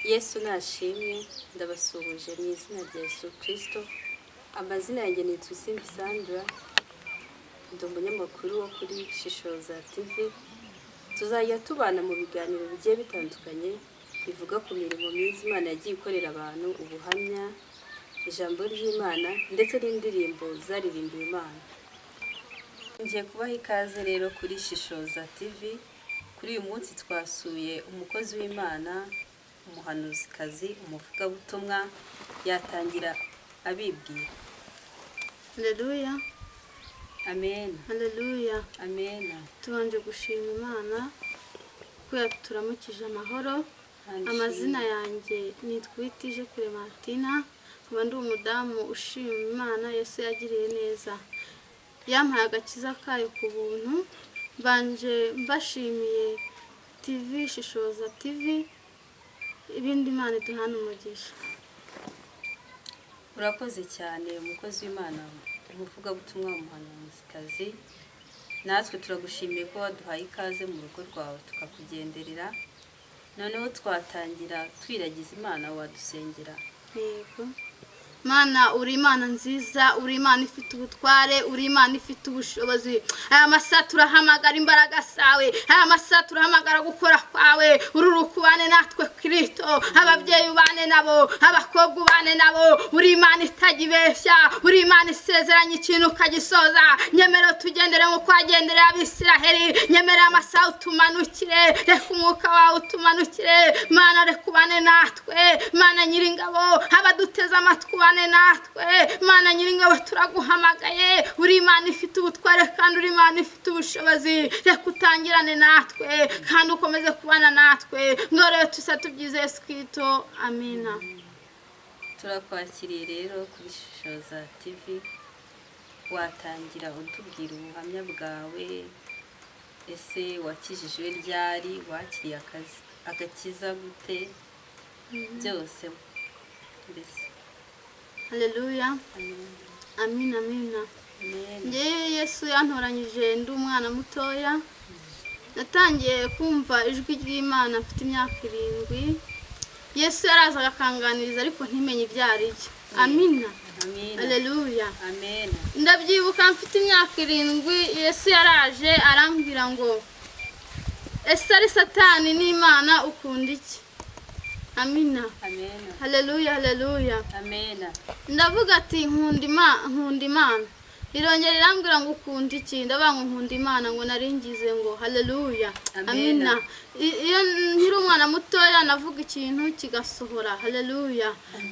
Yesu nashimwe, ndabasuhuje mu izina rya Yesu Kristo. Amazina yanjye ni Tusimbi Sandra, ndi umunyamakuru wo kuri Shishoza TV. Tuzajya tubana mu biganiro bigiye bitandukanye bivuga ku mirimo myiza Imana yagiye ikorera abantu, ubuhamya, ijambo ry'Imana ndetse n'indirimbo zaririmbiwe Imana. Ngiye kubaha ikaze rero kuri Shishoza TV. Kuri uyu munsi twasuye umukozi w'Imana, umuhanuzikazi, umuvugabutumwa. Yatangira abibwira. Haleluya, Amen. haleluya. Amen. Tubanje gushima Imana ko yaturamukije amahoro. Hallelujah. Amazina yanjye nitwa Uwitije Clementina, nkaba ndi umudamu ushima Imana Yesu yagiriye neza, yampaye agakiza kayo ku buntu. Mbanje mbashimiye TV Shishoza TV, ibindi Imana iduhana umugisha. Urakoze cyane umukozi w'Imana, umuvugabutumwa, umuhanuzikazi. Natwe turagushimiye ko waduhaye ikaze mu rugo rwawe tukakugenderera. Noneho twatangira twiragiza Imana, wadusengera. Yego. Mana, uri Imana nziza, uri Imana ifite ubutware, uri Imana ifite ubushobozi. Aya masaha turahamagara imbaraga zawe, aya masaha turahamagara gukora kwawe. Ururukubane natwe Kristo, ababyeyi ubane nabo, abakobwa ubane nabo. Uri Imana itagibeshya, uri Imana isezeranya ikintu ukagisoza. Nyemera tugendere mu kwagendera Abisiraheli, nyemera amasaha utumanukire, reka umwuka wawe utumanukire. Mana, reka ubane natwe, Mana nyiringabo, abaduteze amatwi ubane natwe. Mana nyiringabo, turaguhamagaye. Uri Imana ifite ubutware kandi uri Imana ifite ubushobozi. Reka utangirane natwe kandi ukomeze kubana natwe. Ngorore tusa tubyize Yesu Kristo, amina. Turakwakiriye rero kuri Shishoza TV. Watangira utubwira ubuhamya bwawe. Ese wakijijwe ryari? Wakiriye agakiza gute? Byose mbese. Haleluya, Amen. amina, amina. Amen. Njyewe Yesu yantoranyije ndi umwana mutoya. Natangiye kumva ijwi ry'Imana mfite imyaka 7. Yesu yarazaga akanganiriza ariko ntimenye ibyo ari byo. Amina. Amen. Haleluya. Amen. Ndabyibuka mfite imyaka 7, Yesu yaraje arambwira ngo ese ari Satani n'Imana ukunda iki? Amina. Amen. Haleluya, haleluya. Amen. Ndavuga ati nkunda Imana. Irongera irambwira ngo ukunda iki? Ndavuga ngo nkunda Imana, ngo naringize ngo haleluya. Amina. Iyo nkiri umwana mutoya navuga ikintu kigasohora. Haleluya.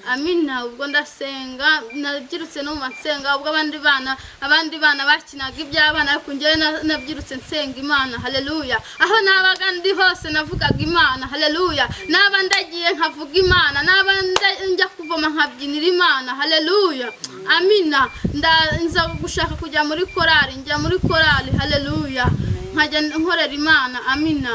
Amina. Ubwo ndasenga, nabyirutse no mu nsenga. Ubwo abandi bana bakinaga iby'abana, ariko njyewe nabyirutse nsenga Imana. Haleluya. Aho nabaga ndi hose navugaga Imana. Haleluya. Naba ndagiye nkavuga Imana, naba njya kuvoma nkabyinira Imana. Haleluya. Amina. Nza gushaka kujya muri korali, njya muri korali. Haleluya. Nkajya nkorera Imana. Amina.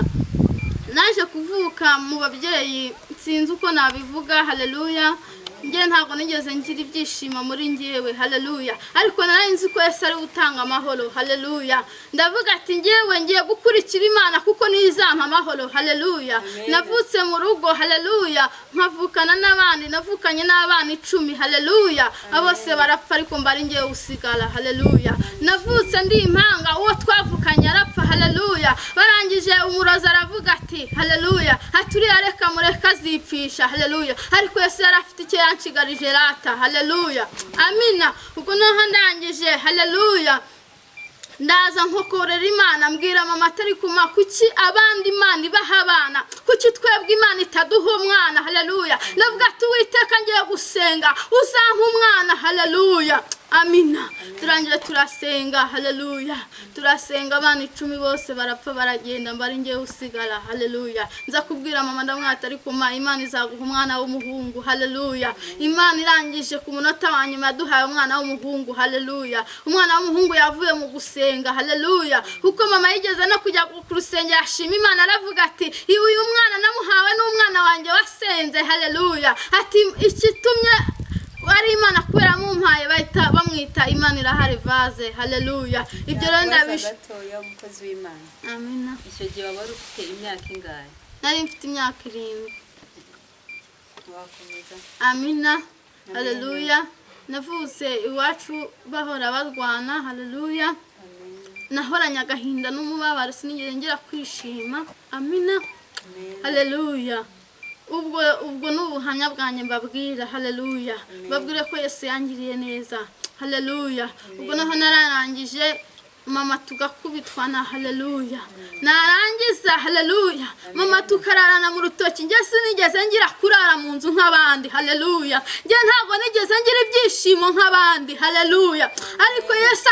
Naje kuvuka mu babyeyi sinzi uko nabivuga. Haleluya. Njye ntabwo nigeze ngira ibyishimo muri njyewe. Haleluya. Ariko nari nzi ko Yesu ari utanga amahoro. Haleluya. Ndavuga ati njyewe ngiye gukurikira Imana kuko nizampa amahoro. Haleluya. Navutse mu rugo. Haleluya. Nkavukana n'abandi, navukanye n'abana 10. Haleluya. Abose barapfa ariko mbari ngiye usigara. Haleluya. Navutse ndi impanga, uwo twavukanye arapfa. Haleluya. Barangije umuroza aravuga ati haleluya, aturi areka mureka zipfisha. Haleluya. Ariko Yesu yarafite icyo yanshigarije rata. Haleluya. Amina. Ubwo naho ndangije. Haleluya. Ndaza nkokorera Imana, mbwira mama atari kuma kuki abandi Imana ibaha abana, kuki twebwe Imana itaduha umwana. Haleluya. Ndavuga ati Uwiteka ngiye gusenga uzampa umwana. Haleluya. Amina. Turangije turasenga. Haleluya. Turasenga, abana 10 bose barapfa baragenda, mbari ngiye usigara. Haleluya. Nza kubwira mama ndamwata ariko Imana izaguha umwana w'umuhungu. Haleluya. Imana irangije ku munota wa nyuma yaduhaye umwana w'umuhungu. Haleluya. Umwana w'umuhungu yavuye mu gusenga. Haleluya. Kuko mama yigeze no kujya ku rusengero ashima Imana, aravuga ati uyu mwana namuhawe n'umwana wanjye wasenze. Haleluya. Ati ikitumye wari Imana kubera mumpaye bahita bamwita Imana irahari vaze. Haleluya. Ibyo rero ndabisha gatoya umukozi w'Imana. Amina. Icyo gihe waba ufite imyaka ingahe? Nari mfite imyaka 7. wakomeza. amina haleluya. Navutse iwacu bahora barwana haleluya. Nahoranye agahinda n'umubabaro sinigeze ngira kwishima amina haleluya. ubwo n'ubuhamya bwanjye mbabwira haleluya. babwire ko Yesu yangiriye neza haleluya. ubwo naho nararangije mama tugakubitwa na haleluya. narangiza haleluya mama tukararana mu rutoki. njye sinigeze ngira kurara mu nzu nk'abandi haleluya. njye ntabwo nigeze ngira ibyishimo nk'abandi haleluya. ariko Yesu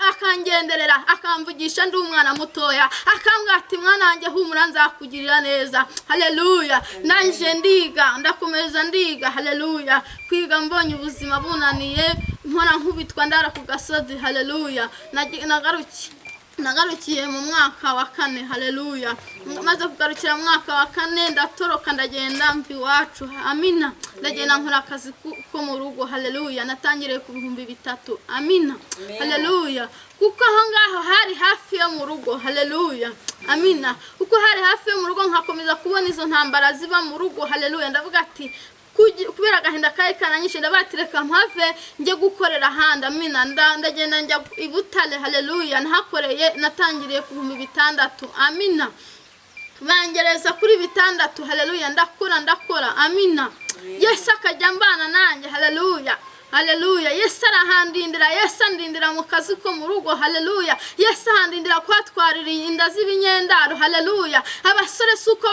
akangenderera akamvugisha ndi umwana mutoya akambwira ati mwana wanjye humura nzakugirira neza haleluya. nanje ndiga ndakomeza ndiga haleluya. kwiga mbonye ubuzima bunaniye mpora nkubitwa ndara ku gasozi haleluya. nagarukiye mu mwaka wa 4 haleluya. maze kugarukira mu mwaka wa 4 ndatoroka ndagenda mvi iwacu amina. ndagenda nkora akazi ko mu rugo haleluya. natangiriye ku 3,000 amina haleluya. kuko aho ngaho hari hafi yo mu rugo haleluya amina. kuko hari hafi yo mu rugo nkakomeza kubona izo ntambara ziba mu rugo haleluya. ndavuga ati kubera agahinda kari kananyishe ndabatireka mpave njye gukorera ahandi amina. ndagenda njya i Butare haleluya. nahakoreye natangiriye ku 6,000 amina. bangereza kuri 6 haleluya. ndakora amina. Yesu akajya mbana nanjye haleluya haleluya. Yesu arahandindira. Yesu andindira mu kazi ko mu rugo haleluya. Yesu ahandindira kwatwarira inda z'ibinyendaro haleluya. abasore suko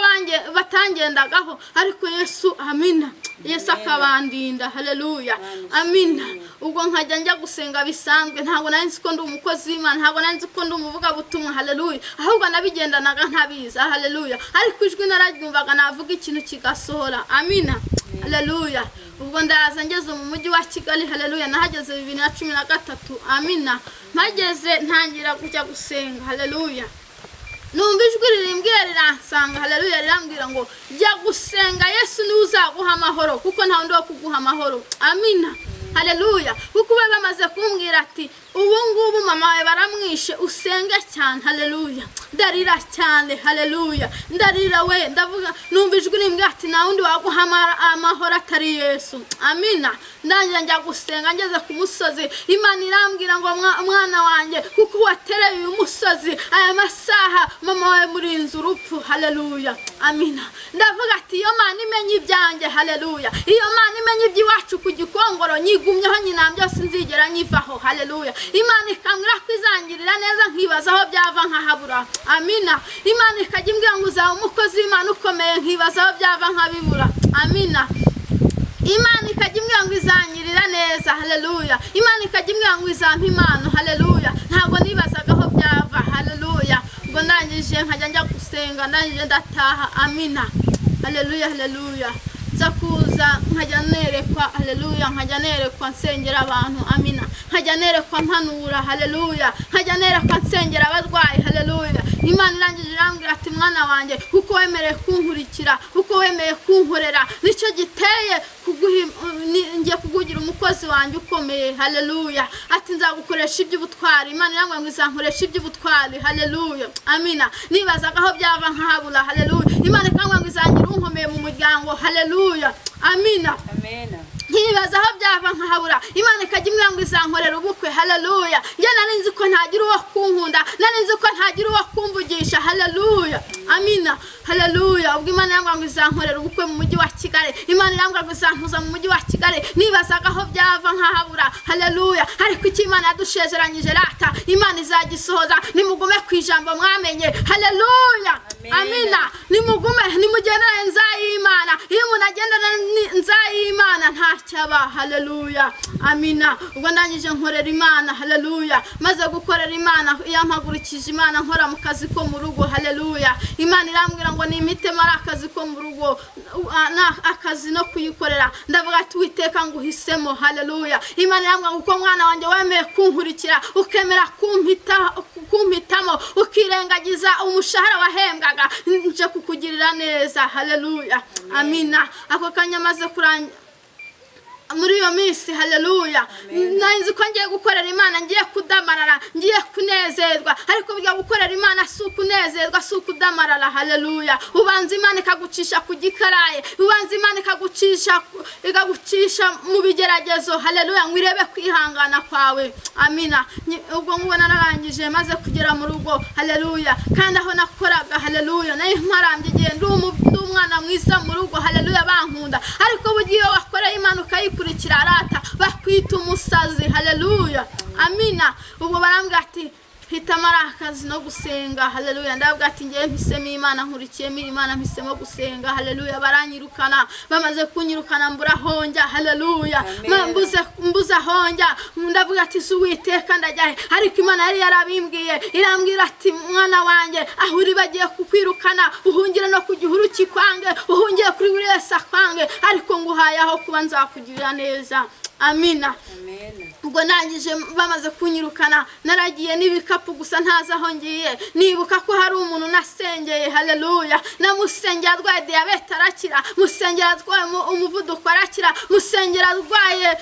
batangendagaho ariko Yesu amina. Yesu akabandinda haleluya amina. ubwo nkajya njya gusenga bisanzwe ntabwo nari nzi ko ndi umukozi w'Imana. ntabwo nari nzi ko ndi umuvuga butumwa haleluya. ahubwo nabigendanaga ntabiza haleluya. ariko ijwi nararyumvaga navuga ikintu kigasohora amina haleluya. ubwo ndaza ngeze mu mujyi wa Kigali haleluya. nahageze 2013 amina. mpageze ntangira kujya gusenga haleluya. numva ijwi ririmbwira riransanga haleluya. rirambwira ngo jya gusenga Yesu niwe uzaguha amahoro kuko nta wundi wo kuguha amahoro amina haleluya. kuko bamaze kumbwira ati ubu ngubu mama we baramwishe usenge cyane haleluya. ndarira cyane haleluya. ndarira we ndavuga numva ijwi rimbwira ati nta wundi waguha amahoro atari Yesu amina. ndangira njya gusenga ngeze ku musozi Imana irambwira ngo mwana wanjye kuko watereye uyu musozi aya masaha mama we murinze urupfu haleluya amina. ndavuga ati iyo Mana imenye ibyanjye haleluya. iyo Mana imenye iby'iwacu ku Gikongoro nyigumyeho nyina byose nzigera nyivaho haleluya. Imana ikambwira ko izangirira neza nkibaza aho byava nkahabura amina. Imana ikajya imbwira ngo uzaba umukozi w'Imana ukomeye nkibaza aho byava nkabibura amina. Imana ikajya imbwira ngo izangirira neza haleluya. Imana ikajya imbwira ngo izampa impano haleluya. ntabwo nibazaga aho byava haleluya. ubwo ndangije nkajya njya gusenga ndangije ndataha amina haleluya haleluya. nza kuza nkajya nerekwa haleluya. nkajya nerekwa nsengera abantu amina. nkajya nerekwa mpanura haleluya. nkajya nerekwa nsengera abarwayi haleluya. Imana irangije irambwira ati mwana wanjye kuko wemereye kunkurikira kuko wemeye kunkorera nicyo giteye ngiye kugugira umukozi wanjye ukomeye haleluya. ati nzagukoresha iby'ubutwari. Imana irambwira ngo izankoresha iby'ubutwari haleluya amina. nibazaga aho byava nkahabura haleluya. Imana ikambwira ngo izangira unkomeye mu muryango haleluya amina. Amen. nkibaza aho byava nkahabura. Imana ikajya imbwira ngo izankorera ubukwe haleluya. njye nari nzi ko ntagira uwo kunkunda. nari nzi ko ntagira uwo kumvugisha haleluya amina haleluya. ubwo Imana irambwira ngo izankorera ubukwe mu mujyi wa Kigali. Imana irambwira ngo izantuza mu mujyi wa Kigali. nibazaga aho byava nkahabura haleluya. ariko icyo Imana yadushezeranyije rata Imana izagisohoza. nimugume ku ijambo mwamenye haleluya amina. nimugume nimugendane nzayimana. iyo umuntu agendana nzayimana ntacyaba haleluya amina. ubwo ndangije nkorera Imana haleluya. maze gukorera Imana yampagurukije Imana nkora mu kazi ko mu rugo haleluya. Imana irambwira ngo nimitemo ari akazi ko mu rugo akazi no kuyikorera. ndavuga ati Uwiteka nguhisemo haleluya. Imana irambwira ngo uko mwana wanjye wemeye kunkurikira ukemera kumpitamo ukirengagiza umushahara wahembwaga nje kukugirira neza haleluya amina. ako kanya maze kurangira muri iyo minsi. Haleluya. Nzi ko ngiye gukorera Imana, ngiye kudamarara, ngiye kunezerwa, ariko bijya gukorera Imana si ukunezerwa, si ukudamarara. Haleluya. Ubanza Imana ikagucisha ku gikaraye, ubanza Imana ikagucisha mu bigeragezo. Haleluya. Ngwirebe kwihangana kwawe. Amina. Ubwo ngubona narangije maze kugera mu rugo. Haleluya. Kandi aho nakoraga, haleluya, nayo marambye igihe ndi umwana mwiza mu rugo. Haleluya. Bankunda, ariko bugiye wakoreye Imana ukayikurikira arata bakwita umusazi. Haleluya. Amina. Ubwo barambwira ati hitamo akazi no gusenga. Haleluya. Ndabwira ati ngiye mpisemo Imana, nkurikiyemo Imana, mpisemo gusenga. Haleluya. Baranyirukana, bamaze kunyirukana mbura honja. Haleluya. Mbuza honja, ndavuga ati si Uwiteka ndajyahe, ariko Imana yari yarabimbwiye, irambwira ati mwana wanjye aho uri bagiye kukwirukana, uhungire no ku gihuru kikwange, uhungiye kuri buri wese akwange, ariko nguhaye aho kuba nzakugirira neza. Amina. Ubwo nangije bamaze kunyirukana, naragiye n'ibikapu gusa ntaza aho ngiye. Nibuka ko hari umuntu nasengeye. Haleluya. Namusengera arwaye diyabete arakira, musengera arwaye umuvuduko arakira, musengera arwaye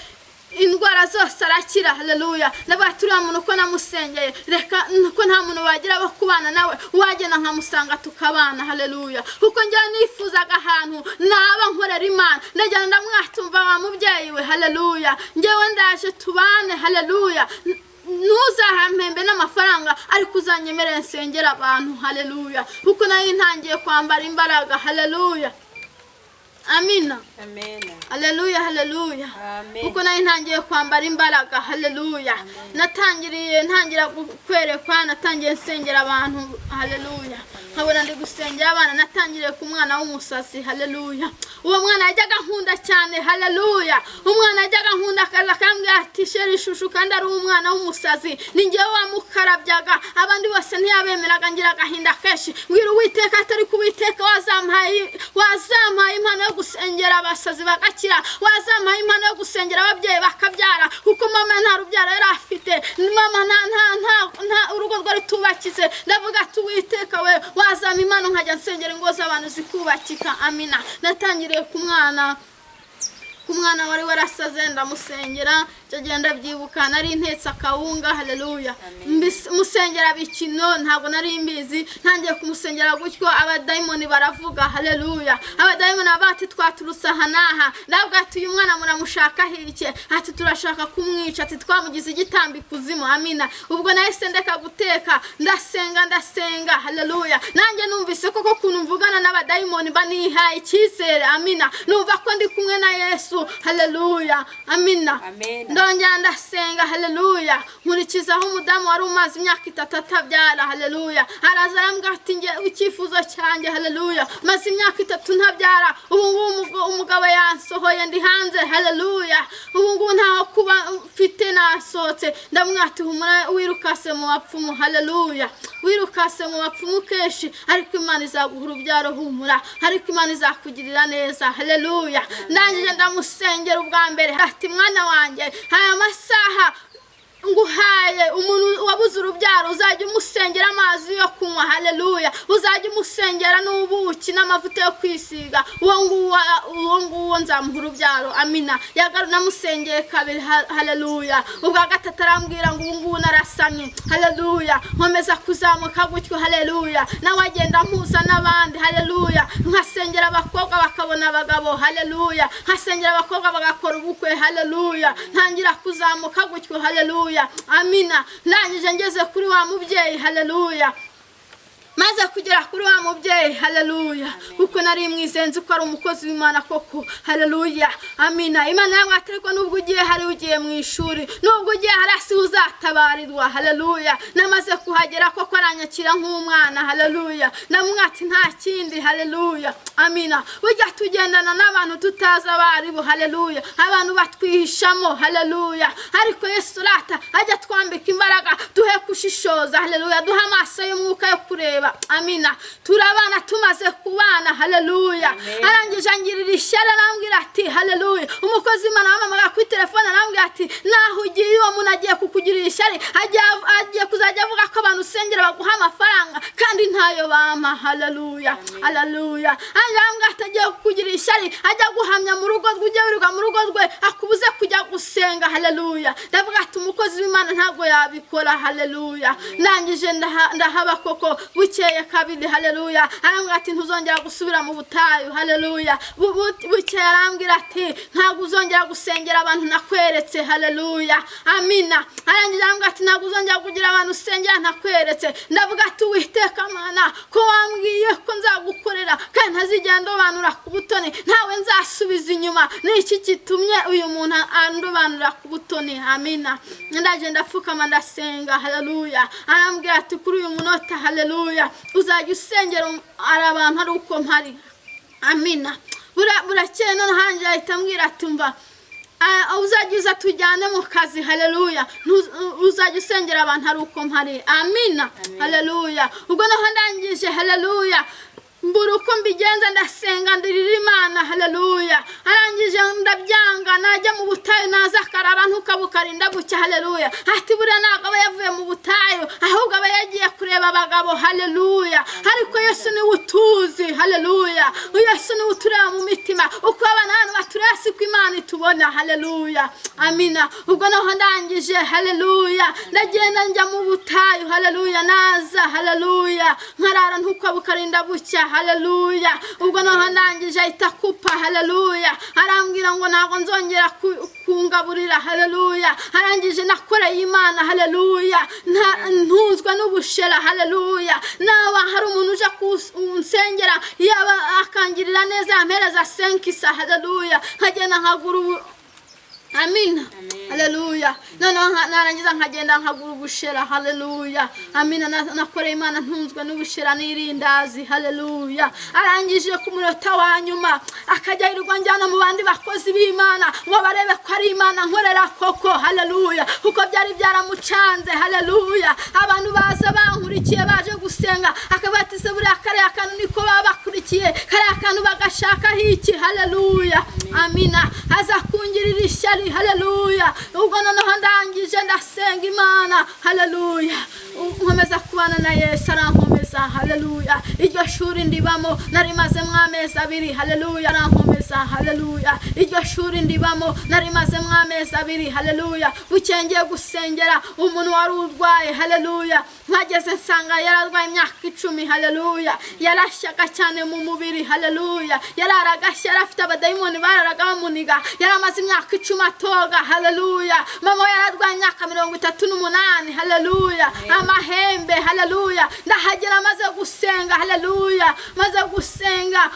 indwara zose arakira. Haleluya. Nabaturiya muntu ko namusengeye, reka ko nta muntu wagira bo kubana nawe, wagena nkamusanga tukabana. Haleluya. Kuko njya nifuzaga ahantu naba nkorera Imana, ndajya ndamwatumva wa mubyeyi we. Haleluya. Ngewe ndaje tubane. Haleluya. Ntuzahampembe n'amafaranga, ariko uzanyemerere nsengera abantu. Haleluya. Kuko nayo ntangiye kwambara imbaraga. Haleluya. Amina. Haleluya. Haleluya. Kuko nayo ntangiye kwambara imbaraga. Haleluya. Ntangira kwerekwa, natangiye nsengera abantu. Haleluya. Nkabona ndi gusengera abana, natangiriye ku mwana w'umusazi. Haleluya. Uwo mwana yajyaga nkunda cyane. Haleluya. Umwana yajyaga nkunda akaza akambwira ati sheri shushu, kandi ari umwana w'umusazi, ni njyewe wamukarabyaga, abandi bose ntiyabemeraga. Ngira agahinda kenshi, mbwira Uwiteka atari ku Uwiteka wazampaye impano yo gusengera abasazi bagakira, wazampaye impano yo gusengera ababyeyi bakabyara, kuko mama nta rubyaro yari afite, mama nta urugo rwari tubakize. Ndavuga ati Uwiteka we wazampa impano nkajya nsengera ingo z'abantu zikubakika. Amina. Natangiriye ku mwana wari warasaze, ndamusengera. Cyagenda byibuka nari ntetse akawunga. Haleluya. Musengera bikino, ntabwo nari mbizi, ntangiye kumusengera gutyo abadayimoni baravuga. Haleluya. Abadayimoni abati twaturutse hanaha, ndabwo ati uyu mwana muramushaka hirike, ati turashaka kumwica, ati twamugize igitambi kuzimu. Amina. Ubwo nahise ndeka guteka, ndasenga. Haleluya. Nanjye numvise koko kuntu mvugana n'abadayimoni banihaye icyizere. Amina. Numva ko ndi kumwe na Yesu. Haleluya. Amina. Ndongera ndasenga. Haleluya. Nkurikizaho umudamu wari umaze imyaka 3 atabyara. Haleluya. Araza arambwira ati nge icyifuzo cyanjye. Haleluya. Maze imyaka 3 ntabyara, ubu umugabo yansohoye ndi hanze. Haleluya. Ubu ntaho kuba mfite nasohotse. Ndamwati humura, wirukase mu bapfumu. Haleluya. Wirukase mu bapfumu keshi, ariko Imana izaguha urubyaro. Humura, ariko Imana izakugirira neza. Haleluya. Ndangije ndamusengera ubwa mbere, ati mwana wanjye aya masaha nguhaye umuntu wabuze urubyaro, uzajya umusengera amazi yo kunywa. Haleluya. Uzajya umusengera n'ubuki n'amavuta yo kwisiga, uwo nguwo nzamuha urubyaro. Amina. Namusengeye kabiri. Haleluya. Ubwa gatatu arambwira ngo ubu narasamye. Haleluya. Nkomeza kuzamuka gutyo. Haleluya. Nawe agenda mpuza n'abandi. Haleluya. Nkasengera abakobwa bakabona abagabo. Haleluya. Nkasengera abakobwa bagakora ubukwe. Haleluya. Ntangira kuzamuka gutyo. Haleluya. Amina. Ndangije ngeze kuri wa mubyeyi. Haleluya. Maze kugera kuri wa mubyeyi. Haleluya. Kuko nari mwizenze ko ari umukozi w'Imana koko. Haleluya. Amina. Imana yawe atariko nubwo ugiye hari ugiye mu ishuri, nubwo ugiye harasi uzatabarirwa. Haleluya. Namaze kuhagera koko aranyakira nk'umwana. Haleluya. Namwati nta kindi. Haleluya. Amina. Ujya tugendana n'abantu tutazi abaribo. Haleluya. Abantu batwihishamo. Haleluya. Ariko Yesu rata ajya twambika imbaraga, duhe kushishoza. Haleluya. Duha amaso y'umwuka yo kureba. Amina. Turabana tumaze kubana. Haleluya. Arangije angirira ishyara arambwira ati haleluya. Umukozi w'Imana wamamaga kuri telefone arambwira ati naho ugiye uwo muntu agiye kukugirira ishyari, agiye kuzajya avuga ko abantu usengera baguha amafaranga kandi ntayo bampa. Haleluya. Haleluya. Arambwira ati agiye kukugirira ishyari ajya guhamya mu rugo rwe, ujya wirirwa mu rugo rwe akubuze kujya gusenga. Haleluya. Ndavuga ati umukozi w'Imana ntabwo yabikora. Haleluya. Ndangije ndahaba koko bukeye kabiri. Haleluya. Arambwira ati ntuzongera gusubira mu butayu. Haleluya. Bukeye arambwira ati ntabwo uzongera gusengera abantu nakweretse. Haleluya. Amina. Arangije arambwira ati ntabwo uzongera kugira abantu usengera ntakweretse. Ndavuga ati Uwiteka Mana ko wambwiye ko nzagukorera kandi ntazigera ndobanura ku butoni, ntawe nzasubiza inyuma. Ni iki gitumye uyu muntu andobanura ku butoni? Amina. Ndaje ndapfukama ndasenga. Haleluya. Arambwira ati kuri uyu munota, haleluya, uzajya usengera abantu ari uko mpari. Amina. Burakeye none hanjye ahita ambwira ati mva uzajya uza tujyane mu kazi. Haleluya. Uzajya usengera abantu ari uko mpari. Amina. Haleluya. Ubwo naho ndangije. Haleluya. mbura uko mbigenza ndasenga ndirira Imana. Haleluya. Arangije ndabyanga najya mu butayu naza karara ntukabukarinda bucya. Haleluya. Ati buriya ntabwo aba yavuye mu butayu ahubwo aba yagiye kureba abagabo. Haleluya. Ariko Yesu ni utuzi. Haleluya. Yesu ni utureba mu mitima uko abantu batureba siko Imana itubona. Haleluya. Amina. Ubwo naho ndangije. Haleluya. Ndagenda njya mu butayu. Haleluya. Naza. Haleluya. Nkarara ntukabukarinda bucya. Haleluya. Ubwo naho ndangije itakupa. Haleluya. Arambwira ngo ntabwo nzongera kungaburira. Haleluya. Arangije nakoreye Imana. Haleluya. Ntuzwe n'ubushera. Haleluya. Nawe hari umuntu uje kunsengera yaba akangirira neza ampereza senkisa. Haleluya. Nkagenda nkagura Amina. Haleluya. Noneho narangiza nkagenda nkagura ubushera. Haleluya. Amina. Nakoreye Imana ntunzwe n'ubushera n'irindazi. Haleluya. Arangije ku munota wa nyuma akajya yirirwa njyana mu bandi bakozi b'Imana ngo barebe ko ari Imana nkorera koko. Haleluya. Kuko byari byaramucanze. Haleluya. Abantu baza bankurikiye baje gusenga akabatise buri akare akantu niko babakurikiye kare akantu bagashaka hiki. Haleluya. Amina. Aza kungirira ishyari. Haleluya. Ubwo noneho ndangije ndasenga Imana. Haleluya. Nkomeza kubana na Yesu arankomeza. Haleluya. Iryo shuri ndibamo nari maze mwamezi 2. Haleluya. Arankomeza. Haleluya. Iryo shuri ndibamo nari maze mwamezi 2. Haleluya. Bukengeye gusengera umuntu wari urwaye. Haleluya. Nkageze nsanga yararwaye imyaka 10. Haleluya. Yarashyaga cyane mu mubiri. Haleluya. Yararagashya afite abadayimoni bararaga bamuniga. Yaramaze imyaka 10 atoga. Haleluya. Mama yararwaye imyaka 38. Haleluya. Amahembe. Haleluya. Ndahagera maze gusenga. Haleluya. Maze gusenga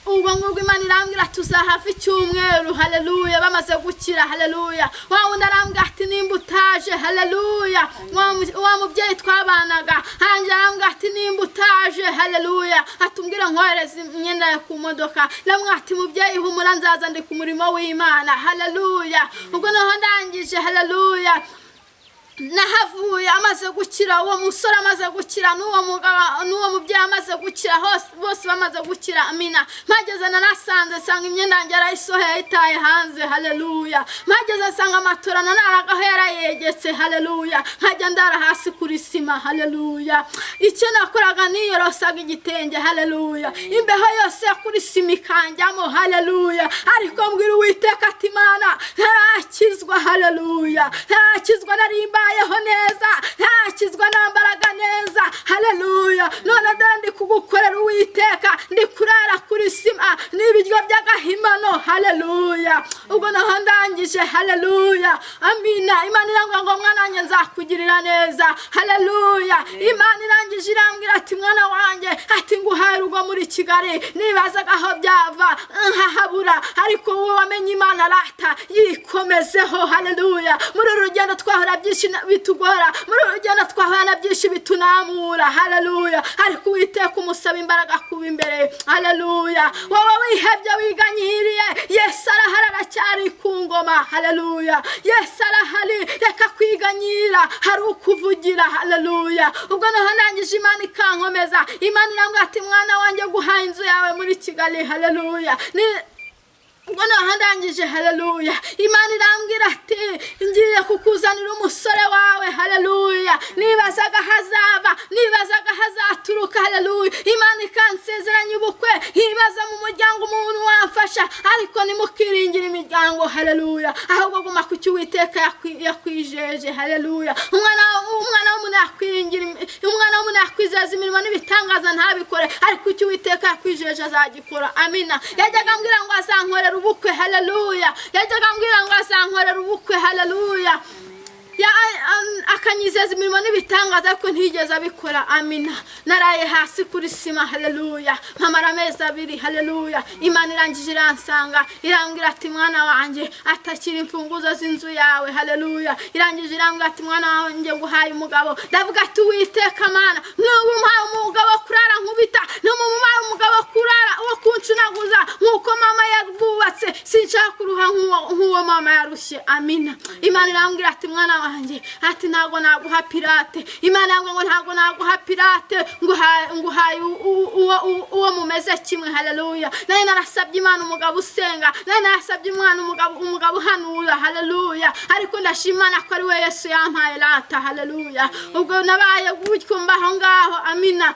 ubwo ngubwo Imana irambwira tuzahafa icyumweru. Haleluya. Bamaze gukira. Haleluya. Wawe ndarambwira ati nimba utaje. Haleluya. Wa mubyeyi twabanaga hanjye arambwira ati nimba utaje. Haleluya. Atumbwira nkohereza imyenda yo ku modoka. Ndamwira ati mubyeyi humura nzaza ndi ku murimo w'Imana. Haleluya. Ubwo naho ndangije. Haleluya. Nahavuye amaze gukira uwo musore amaze gukira n'uwo mugabo n'uwo mubyeyi amaze gukira bose bamaze gukira. Amina. Mageze narasanze sanga imyenda yanjye arayisohoye itaye hanze. Haleluya. Mageze sanga amatora naragaho yarayegetse. Haleluya. Nkajya ndara hasi kuri sima. Haleluya. Icyo nakoraga niyorosaga igitenge. Haleluya. Imbeho yose kuri sima ikanjyamo. Haleluya. Ariko mbwira Uwiteka ati Imana ntarakizwa. Haleluya. Ntarakizwa narimba yeho neza. Ntakizwa nambaraga neza. Haleluya. None dore ndi kugukorera Uwiteka ndi kurara kuri sima n'ibiryo by'agahimano. Haleluya. Ubwo naho ndangije. Haleluya. Amina. Imana irangwa ngo mwana wanjye nzakugirira neza. Haleluya. Imana irangije irambwira ati mwana wanjye ati nguhaye urugo muri Kigali nibazaga aho byava nkahabura ariko wowe wamenye Imana rata yikomezeho. Haleluya. Muri urugendo twahora byinshi bitugora, muri urugendo twahana byinshi bitunamura. Haleluya. Ariko Uwiteka umusaba imbaraga kuba imbere. Haleluya. Wowe wihebye wiganyiriye Yesu arahari aracyari ku ngoma. Haleluya. Yesu arahari reka kwiganyira hari ukuvugira. Haleluya. Ubwo naho ndangije Imana ikankomeza. Imana irambwira ati mwana wanjye guhaye inzu yawe muri Kigali. Haleluya. Ubwo naho ndangije. Haleluya. Imana irambwira ati ngiye kukuzanira umusore wawe. Haleluya. Nibazaga hazava nibazaga hazaturuka. Haleluya. Imana ikansezeranya ubukwe. Ibaza mu muryango umuntu wamfasha biryoshye ariko nimukiringira imiryango haleluya ahubwo guma ku cyo Uwiteka yakwijeje haleluya umwana w'umuntu yakwiringira umwana w'umuntu yakwizeza imirimo n'ibitangaza ntabikore ariko icyo Uwiteka yakwijeje azagikora amina yajyaga ambwira ngo azankorera ubukwe haleluya yajyaga ambwira ngo azankorera ubukwe haleluya akanyizeza imirimo n'ibitangaza ariko ntigeze abikora amina naraye hasi kuri sima haleluya mpamara amezi 2 haleluya Imana irangije iransanga irambwira ati mwana wanjye atakira imfunguzo z'inzu yawe haleluya irangije irambwira ati mwana wanjye nguhaye umugabo ndavuga ati Uwiteka Mana n'ubu mpaye umugabo kurara nkubita n'ubu mpaye umugabo kurara uwo kuncunaguza nk'uko mama yabubatse sinshaka kuruha nk'uwo mama yarushye amina Imana irambwira ati mwana wanjye ati ntago naguha pirate Imana ngo ntago naguha pirate nguhaye uwo mumeze kimwe haleluya naye narasabye Imana umugabo usenga naye narasabye Imana umugabo hanura haleluya ariko ndashimana ko ari we Yesu yampaye rata haleluya ubwo nabaye gutyo mbaho ngaho amina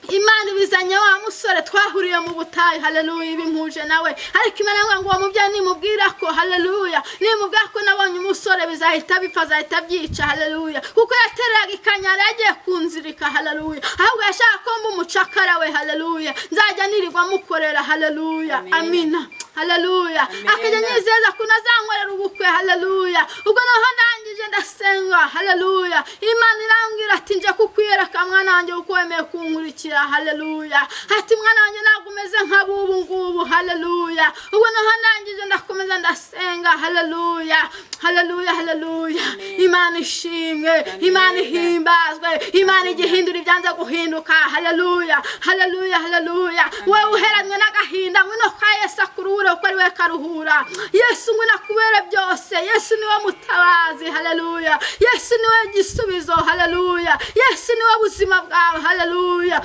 Imana bizanye wa musore twahuriye mu butayu haleluya ibimpuje nawe ariko Imana ngo uwo mubyeyi nimubwira ko haleluya nimubwira ko nabonye umusore bizahita bipfa zahita byica haleluya kuko yatereraga ikanyara yagiye kunzirika haleluya ahubwo yashaka ko mbumucakara we haleluya nzajya nirirwa mukorera haleluya amina haleluya akajya nyizeza ko nazankorera ubukwe haleluya ubwo naho ndangije ndasenga haleluya Imana irambwira ati nje kukwiyereka mwana wanjye uko wemeye kunkurikira haleluya ati mwana wanjye nagumeze nk'abubu ngubu haleluya ubwo naho ndangije ndakomeza ndasenga haleluya haleluya haleluya Imana ishimwe Imana ihimbazwe Imana igihindura ibyanze guhinduka haleluya haleluya haleluya wowe uheranywe n'agahinda ngwino kwa Yesu akurure uko ari we karuhura Yesu ngwino kubera byose Yesu niwe mutabazi haleluya Yesu niwe gisubizo haleluya Yesu niwe buzima bwawe haleluya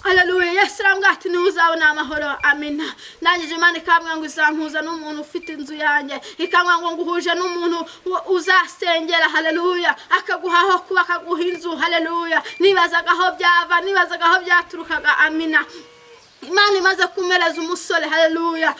haleluya Yesu arambwira ati uzabona amahoro amina ndangije Imana ikambwira ngo izampuza n'umuntu ufite inzu yanjye ikambwira ngo nguhuje n'umuntu uzasengera haleluya akaguhaho kuba akaguha inzu haleluya nibazaga aho byava nibazaga aho byaturukaga amina Imana imaze kumereza umusore haleluya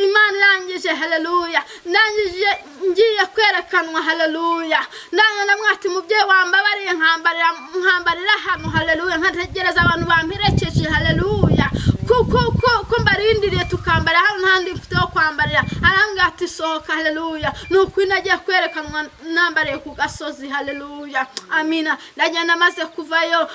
Imana irangije haleluya ndangije ngiye kwerekanwa haleluya ndangije namwati mubyeyi wambabariye nkambarira hano haleluya nkategereza abantu bamperekeje haleluya kuko mbarindiriye tukambara hano ntandi mfite ho kwambarira arambwira ati sohoka haleluya nuko inagiye kwerekanwa nambariye ku gasozi haleluya amina ndagenda maze kuvayo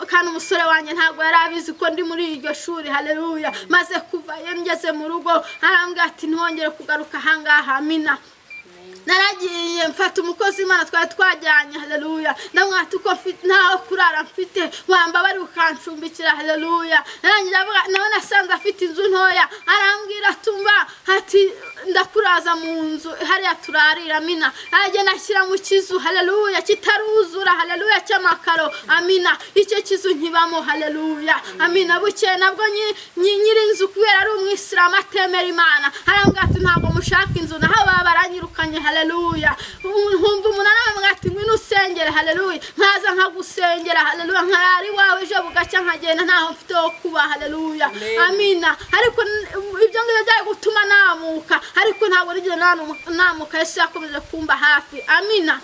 kandi umusore wanjye ntago yarabizi ko ndi muri iryo shuri haleluya maze kuvayo ngeze mu rugo arambwira ati ntongere kugaruka hangaha amina naragiye mfata umukozi Imana twajyanye haleluya ndamwata uko ntaho kurara mfite wambabari ukancumbikira haleluya narangira avuga nawe nasanze afite inzu ntoya arambwira tumba ati ndakuraza mu nzu hariya turarira amina agenda ashyira mu kizu haleluya kitaruzura haleluya cy'amakaro amina icyo kizu nkibamo haleluya amina buke nabwo nyiri inzu kubera ari umwisilamu atemera Imana arambwira ati ntabwo mushaka inzu naho babaranyirukanye haleluya humva umunara mwati ngwino usengere haleluya nkaza nkagusengera haleluya nkarari wawe ejo bugacya nkagenda ntaho mfite ho kuba haleluya amina ariko ibyo ngibyo byari gutuma namuka ariko ntabwo nigeze namuka Yesu yakomeje kumba hafi amina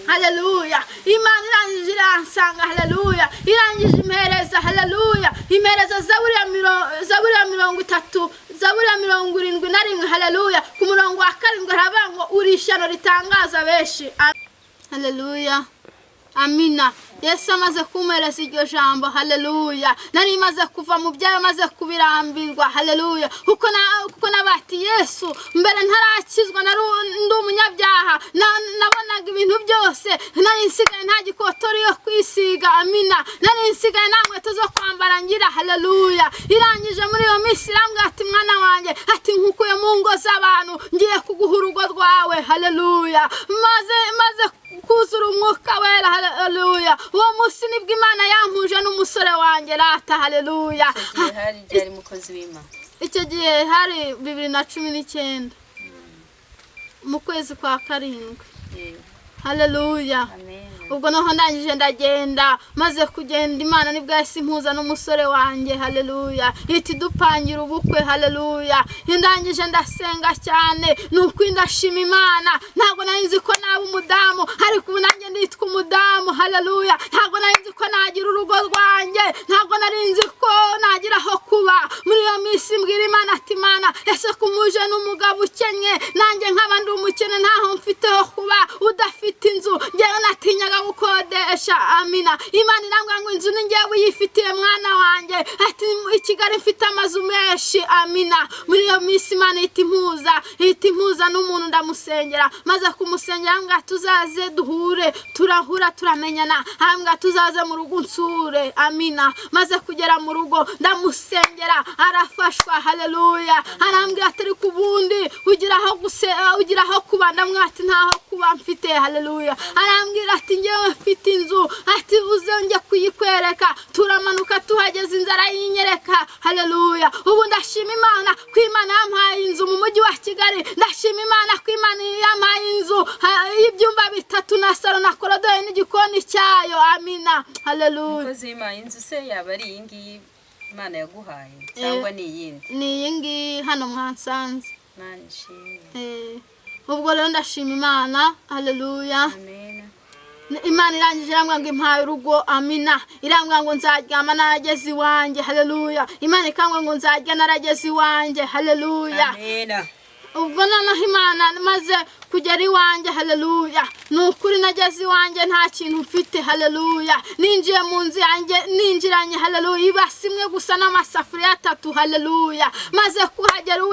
haleluya Imana irangije iransanga haleluya irangije impereza haleluya impereza Zaburi ya 30 Zaburi ya 71 haleluya ku murongo wa 7 harabango urishano ritangaza benshi haleluya amina Yesu amaze kumereza iryo jambo haleluya nari maze kuva mu byayo maze kubirambirwa haleluya kuko nabati Yesu mbere ntarakizwa nari umunyabyaha nabonaga ibintu byose nari nsigaye nta gikotori yo kwisiga amina nari nsigaye nta nkweto zo kwambara ngira haleluya irangije muri iyo minsi irambwira ati mwana wanjye ati nkukuye mu ngo z'abantu ngiye kuguha urugo rwawe haleluya maze kuzura umwuka wera haleluya uwo munsi nibwo Imana yampuje n'umusore wanjye rata haleluya hari mukozi w'Imana icyo gihe hari 2019 mu kwezi kwa 7 haleluya ubwo noho ndangije ndagenda maze kugenda Imana nibwo yahise impuza n'umusore wanjye haleluya iti dupangira ubukwe haleluya ndangije ndasenga cyane nuko ndashima Imana ntago narinzi ko naba umudamu ariko ubu nanjye nditwa umudamu haleluya ntago narinzi ko nagira urugo rwanjye ntago narinzi ko nagira aho kuba muri iyo minsi mbwira Imana ati Imana ese kumuje n'umugabo ukenye nanjye nkaba ndi umukene ntaho mfite ho kuba udafite inzu njyewe natinyaga gukodesha amina Imana irambwira ngo inzu ni njyewe uyifitiye mwana wanjye ati i Kigali mfite amazu menshi amina muri iyo minsi Imana ihita impuza n'umuntu ndamusengera maze kumusengera ngo tuzaze duhure turahura turamenyana hambwa tuzaze mu rugo nsure amina maze kugera mu rugo ndamusengera arafashwa haleluya arambwira atari kubundi ugiraho kuba ndamwati ntaho kuba mfite haleluya arambwira ati ngewe mfite inzu ati uzonge kuyikwereka turamanuka tuhageze inzara yinyereka haleluya ubu ndashima Imana ko Imana yampaye inzu mu mujyi wa Kigali ndashima Imana ko Imana yampaye inzu y'ibyumba 3 na salo na korodoro n'igikoni cyayo amina haleluya mukozi Imana inzu se yaba ari iyi Imana yaguhaye cyangwa ni iyindi ni iyi hano mwansanze nshimye ubwo rero ndashima Imana haleluya amen Imana irangije irambwira ngo impaye urugo amina irambwira ngo nzaryama narageze iwanjye haleluya Imana ikambwira ngo nzarya narageze iwanjye haleluya amen ubwo noneho Imana maze kugera iwanjye haleluya nukuri nageze iwanjye nta kintu mfite haleluya ninjiye mu nzu yanjye ninjiranye haleluya ibasimwe gusa n'amasafuriya 3 haleluya maze kuhagera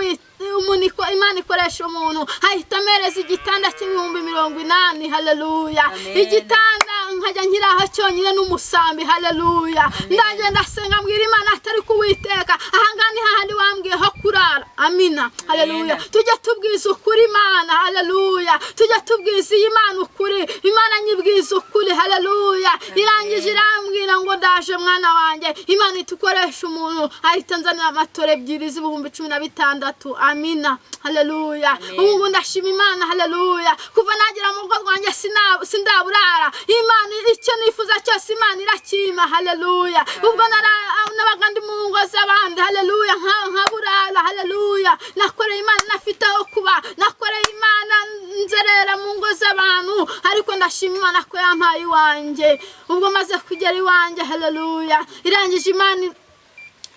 umuniko Imana ikoresha umuntu ahita amereza igitanda cy'ibihumbi 80 haleluya igitanda nkajya nkiraho cyonyine n'umusambi haleluya ndaje ndasenga mbwira Imana atari kuwiteka ahangani hahandi wambwiye ho kurara amina haleluya tujye tubwiza ukuri Imana haleluya tujye tubwiza Imana ukuri Imana nyibwiza ukuri haleluya irangije irambwira ngo ndaje mwana wanjye Imana itukoresha umuntu ahita nzanira amatore 2 z'ibihumbi 16 amina haleluya ubu ndashima Imana haleluya kuva nagira mu rugo rwanjye sindaburara Imana icyo nifuza cyose Imana irakima haleluya ubwo nabaga ndi mu ngo z'abandi haleluya nkaburara haleluya nakoreye Imana nafite aho kuba nakoreye Imana nzerera mu ngo z'abantu ariko ndashima Imana ko yampaye iwanjye ubwo maze kugera iwanjye haleluya irangije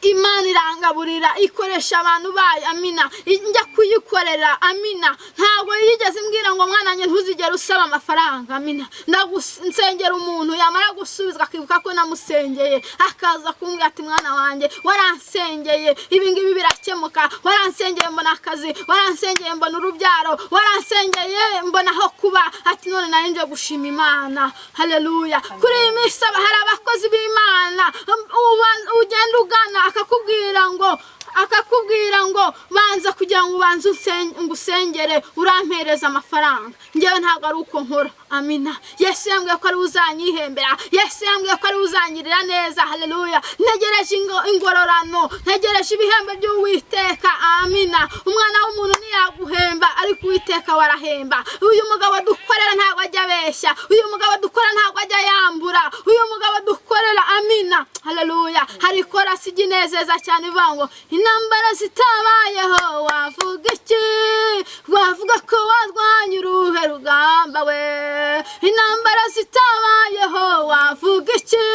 Imana irangaburira ikoresha abantu bayo amina njya kuyikorera amina ntabwo yigeze mbwira ngo mwana wanjye ntuzigere usaba amafaranga amina ndagusengera umuntu yamara gusubizwa akibuka ko namusengeye akaza kumbwira ati mwana wanjye waransengeye ibingibi birakemuka waransengeye mbona akazi waransengeye mbona urubyaro waransengeye mbona aho kuba ati none nari nje gushima Imana haleluya kuri iyi minsi hari abakozi b'Imana ugenda ugana akakubwira ngo banza kugira ngo ubanze ngusengere urampereza amafaranga ngewe ntabwo ari uko nkora amina Yesu yambwiye ko ari uzanyihembera Yesu yambwiye ko ari uzanyirira neza haleluya ntegereje ingororano ntegereje ibihembo by'Uwiteka amina umwana w'umuntu ntiyaguhemba ariko Uwiteka warahemba uyu mugabo dukorera ntabwo ajya abeshya uyu mugabo dukorera ntabwo ajya yambura uyu mugabo dukorera amina haleluya hari korasi ginezeza cyane ivango intambara zitabayeho wavuga iki wavuga ko warwanya uruhe rugamba we intambara zitabayeho wavuga iki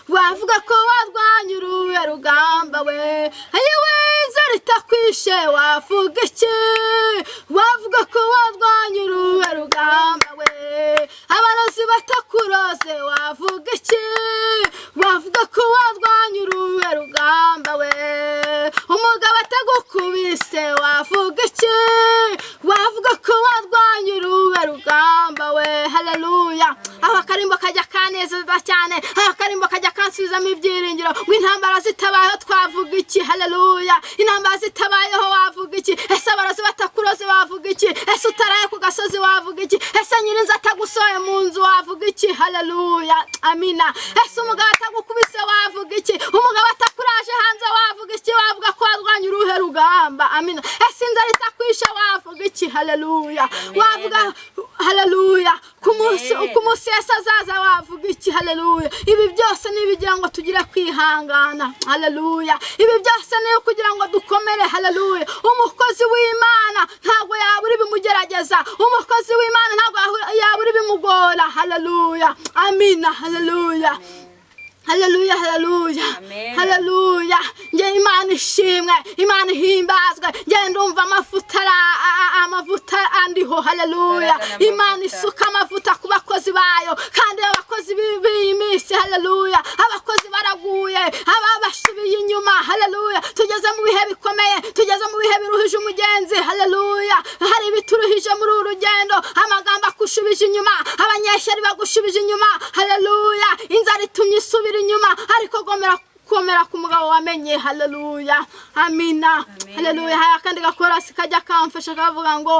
wavuga ko warwanya uruhe rugamba we ayiwe inzara itakwishe wavuga iki wavuga ko warwanya uruhe rugamba we abarozi batakuroze wavuga iki wavuga ko warwanya uruhe rugamba we umugabo atagukubise wavuga iki wavuga ko warwanya uruhe rugamba we haleluya aho akarimbo kajya kanezeza cyane aho akarimbo kajya kansubizamo ibyiringiro ngo intambara zitabayeho twavuga iki haleluya intambara zitabayeho wavuga iki ese abarozi batakuroze wavuga iki ese utaraye ku gasozi wavuga iki ese nyirinzi atagusoye mu nzu wavuga iki haleluya amina ese umugabo atagukubise wavuga iki umugabo atakuraje hanze wavuga iki wavuga ko warwanya urwanya uruhe rugamba amina ese inzara itakwishe wavuga iki haleluya wavuga haleluya ku munsi Yesu azaza wavuga iki haleluya ibi byose nibigira ngo tugire kwihangana haleluya ibi byose ni kugira ngo dukomere haleluya umukozi w'Imana ntago yaburi bimugerageza umukozi w'Imana ntago yaburi bimugora haleluya amina haleluya haleluya haleluya haleluya nge Imana ishimwe Imana himbazwe nge ndumva amavuta andiho haleluya Imana isuka amavuta ku bakozi bayo kandi abakozi b'imisi haleluya abakozi baraguye ababashibiye inyuma haleluya tugeze mu bihe bikomeye tugeze mu bihe biruhije umugenzi haleluya hari bituruhije muri urugendo amagambo akushubije inyuma abanyeshyari bagushubije inyuma haleluya inzara itumye isubira inyuma ariko komera ku mugabo wamenye haleluya amina haleluya haya kandi gakorasi kajya kamfasha kavuga ngo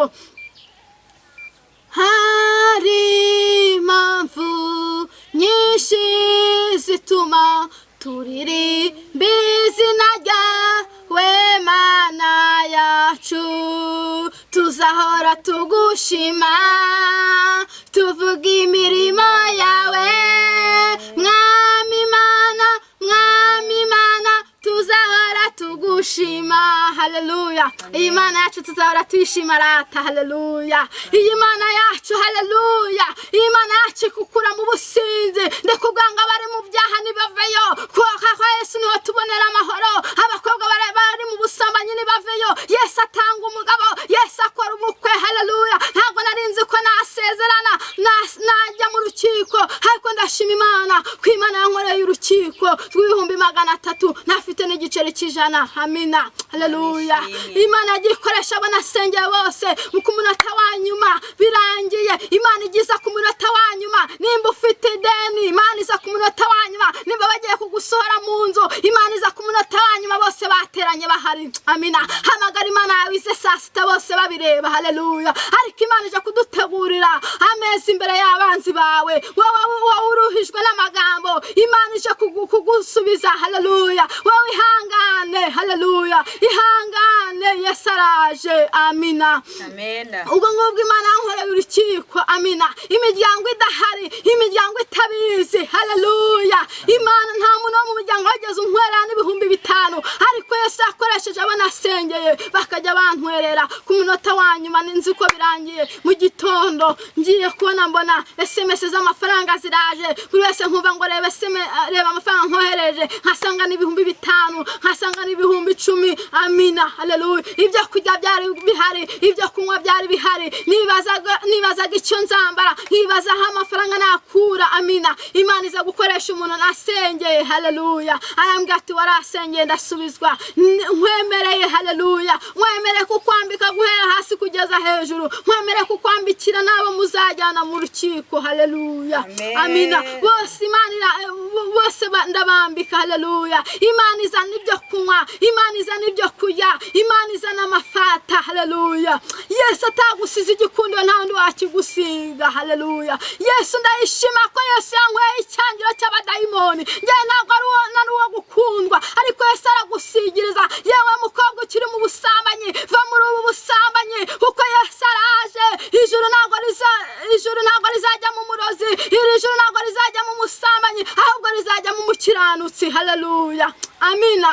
hari impamvu nyinshi zituma turirimba izina ryawe Mana yacu tuzahora tugushima tuvuga imirimo yawe mwami Mana tuzahora tugushima haleluya iyi Mana yacu tuzahora twishima rata haleluya iyi Mana yacu haleluya iyi Mana yacu kukura mu businzi ndekubwanga bari mu byaha nibaveyo kwa Yesu niho tubonera amahoro abakobwa bari mu busambanyi nibaveyo Yesu atanga umugabo Yesu akora ubukwe haleluya ntabwo narinzi ko nasezerana najya mu rukiko ariko ndashima Imana ko Imana yankoreye urukiko rw'ibihumbi 300 nafite n'igiceri cy'ijana amina haleluya Imana yagikoresha abanasengera bose mu kumunota wanyuma birangiye Imana igiza ku munota wanyuma nimba ufite ideni Imana iza ku munota wanyuma nimba bagiye kugusohora mu nzu Imana iza ku munota wanyuma bose bateranye bahari amina hamagara Imana yawize sasita bose babireba haleluya ariko Imana ije kudutegurira amezi imbere y'abanzi bawe wowe uruhijwe n'amagambo Imana ije kugusubiza haleluya wowe ihangane haleluya ihangane Yesu araje amina ubwo ngubwo Imana yankoreye urukiko amina imiryango idahari imiryango itabizi haleluya Imana nta muntu wo mu muryango wageze untwerera n'ibihumbi 5 ariko Yesu yakoresheje abanasengeye bakajya bantwerera ku munota wanyuma ninzi ko birangiye mu gitondo ngiye kubona mbona SMS z'amafaranga ziraje buri wese nkuva ngo reba amafaranga nkohereje nkasanga n'ibihumbi 5 nkasanga n'ibihumbi 10 amina haleluya ibyo kurya byari bihari ibyo kunywa byari bihari nibazaga icyo nzambara nkibaza aho amafaranga nakura amina Imana iza gukoresha umuntu nasengeye haleluya arambwira ati warasengeye ndasubizwa nkwemereye haleluya nkwemereye kukwambika guhera hasi kugeza hejuru nkwemereye kukwambikira nabo muzajyana mu rukiko haleluya amina bose Imana bose ndabambika haleluya Imana izana ibyo kunywa Imana izana ibyo kurya Imana izana amafata haleluya Yesu atagusize igikundo nta wundi wakigusiga haleluya Yesu ndayishima ko Yesu yankweye icyangiro cy'abadayimoni nge ntabwo ari uwo gukundwa ariko Yesu aragusigiriza yewe mukobwa ukiri mu busambanyi va muri ubu busambanyi kuko Yesu araje ijuru ntabwo rizajya mu murozi iri juru ntabwo rizajya mu musambanyi ahubwo rizajya mu mukiranutsi haleluya amina